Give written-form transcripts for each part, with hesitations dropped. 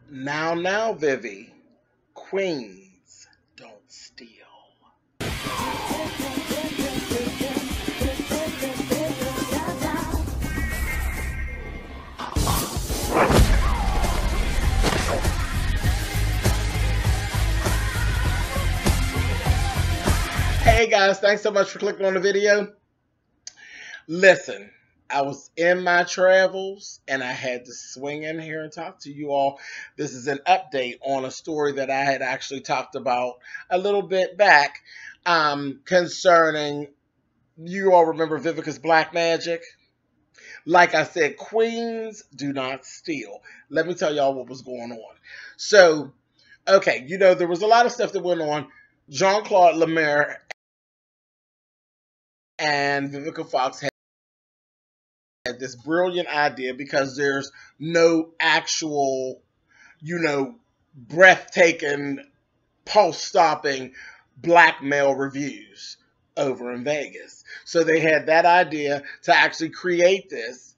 Now, Vivi, queens don't steal. Hey guys, thanks so much for clicking on the video. Listen, I was in my travels and I had to swing in here and talk to you all. This is an update on a story that I had actually talked about a little bit back concerning, you all remember Vivica's Black Magic? Like I said, queens do not steal. Let me tell y'all what was going on. So, okay, there was a lot of stuff that went on. Jean-Claude Lemaire and Vivica Fox had this brilliant idea, because there's no actual, breathtaking, pulse-stopping black male reviews over in Vegas. So they had that idea to actually create this,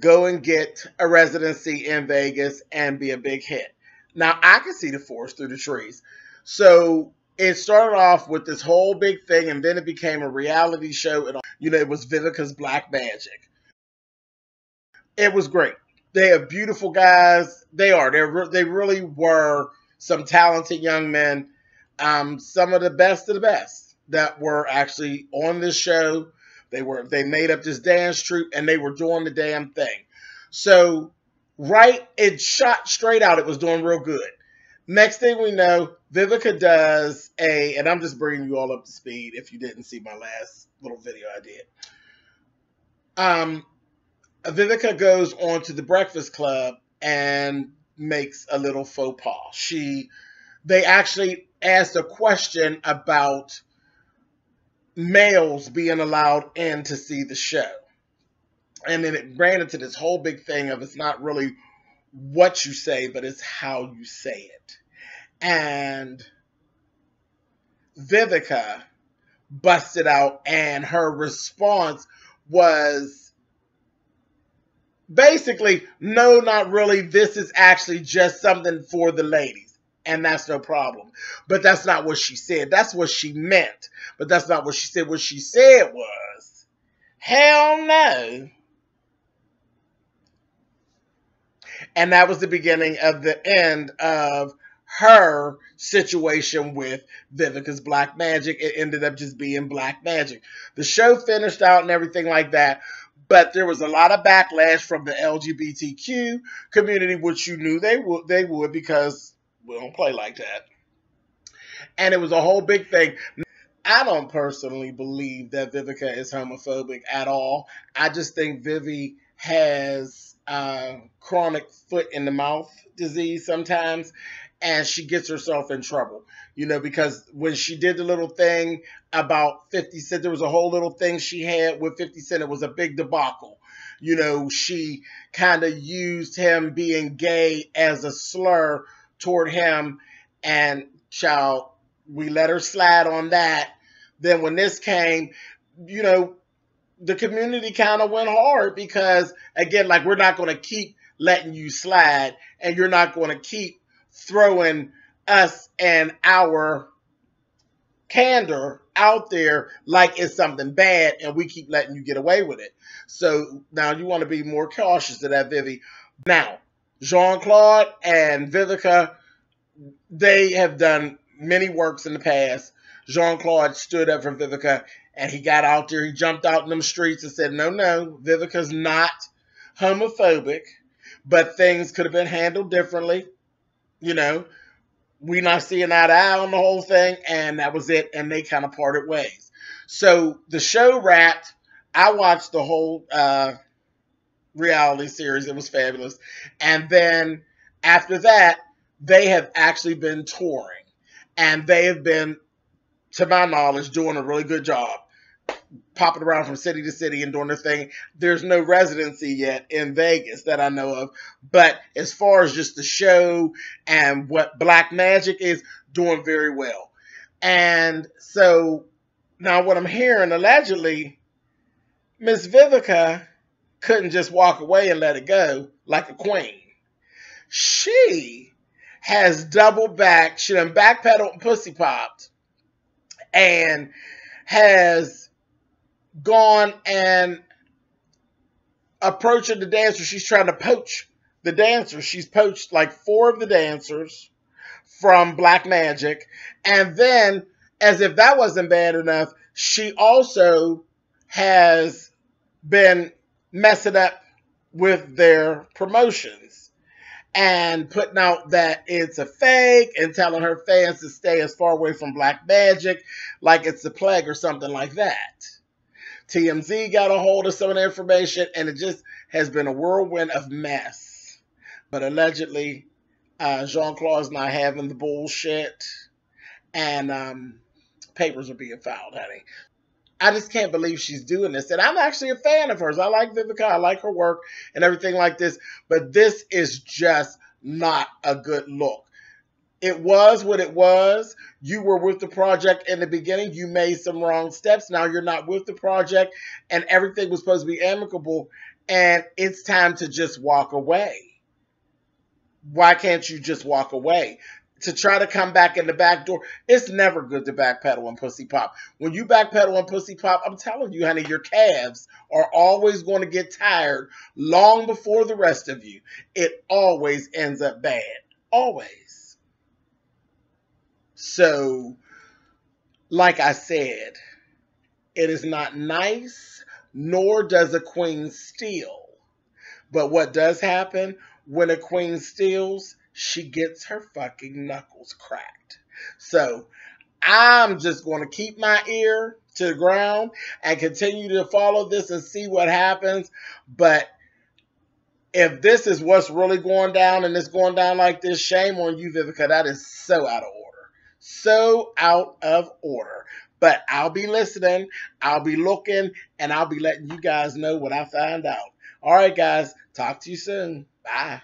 go and get a residency in Vegas and be a big hit. Now, I can see the forest through the trees. So it started off with this whole big thing, and then it became a reality show. And it was Vivica's Black Magic. It was great. They are beautiful guys. They really were some talented young men. Some of the best that were actually on this show. They made up this dance troupe and they were doing the damn thing. So, it shot straight out. It was doing real good. Next thing we know, Vivica does and I'm just bringing you all up to speed if you didn't see my last little video I did. Vivica goes on to the Breakfast Club and makes a little faux pas. They actually asked a question about males being allowed in to see the show. And then it ran into this whole big thing of, it's not really what you say, but it's how you say it. And Vivica busted out, and her response was basically, no, not really. This is actually just something for the ladies. And that's no problem. But that's not what she said. That's what she meant. But that's not what she said. What she said was, hell no. And that was the beginning of the end of her situation with Vivica's Black Magic. It ended up just being Black Magic. The show finished out and everything like that. But there was a lot of backlash from the LGBTQ community, which you knew they would, because we don't play like that. And it was a whole big thing. I don't personally believe that Vivica is homophobic at all. I just think Vivi has chronic foot in the mouth disease sometimes, and she gets herself in trouble. Because when she did the little thing about 50 Cent, there was a whole little thing she had with 50 Cent. It was a big debacle. She kind of used him being gay as a slur toward him, and we let her slide on that. Then when this came, the community kind of went hard, because, again, we're not going to keep letting you slide, and you're not going to keep throwing us and our candor out there like it's something bad, and we keep letting you get away with it. So now you want to be more cautious of that, Vivi. Now, Jean-Claude and Vivica, they have done many works in the past. Jean-Claude stood up for Vivica, and he got out there. He jumped out in them streets and said, no, Vivica's not homophobic, but things could have been handled differently. We not seeing eye to eye on the whole thing, and that was it, and they kind of parted ways. So the show wrapped. I watched the whole reality series. It was fabulous. And then after that, they have actually been touring, and they have been, to my knowledge, doing a really good job, popping around from city to city and doing their thing. There's no residency yet in Vegas that I know of. But as far as just the show and what Black Magic is, doing very well. And so now what I'm hearing, allegedly, Miss Vivica couldn't just walk away and let it go like a queen. She has doubled back. She done backpedaled and pussy popped and has gone and approaching the dancer. She's trying to poach the dancers. She's poached like 4 of the dancers from Black Magic. And then, as if that wasn't bad enough, she also has been messing up with their promotions and putting out that it's a fake and telling her fans to stay as far away from Black Magic like it's the plague or something like that. TMZ got a hold of some of the information, and it just has been a whirlwind of mess. But allegedly, Jean-Claude's not having the bullshit, and papers are being filed, honey. I just can't believe she's doing this. And I'm actually a fan of hers. I like Vivica. I like her work and everything like this. But this is just not a good look. It was what it was. You were with the project in the beginning. You made some wrong steps. Now you're not with the project. And everything was supposed to be amicable. And it's time to just walk away. Why can't you just walk away? To try to come back in the back door, it's never good to backpedal and pussy pop. When you backpedal and pussy pop, I'm telling you, honey, your calves are always going to get tired long before the rest of you. It always ends up bad. Always. So, like I said, it is not nice, nor does a queen steal. But what does happen when a queen steals? She gets her fucking knuckles cracked. So I'm just going to keep my ear to the ground and continue to follow this and see what happens. But if this is what's really going down and it's going down like this, shame on you, Vivica. That is so out of order. So out of order. But I'll be listening. I'll be looking. And I'll be letting you guys know what I find out. All right, guys. Talk to you soon. Bye.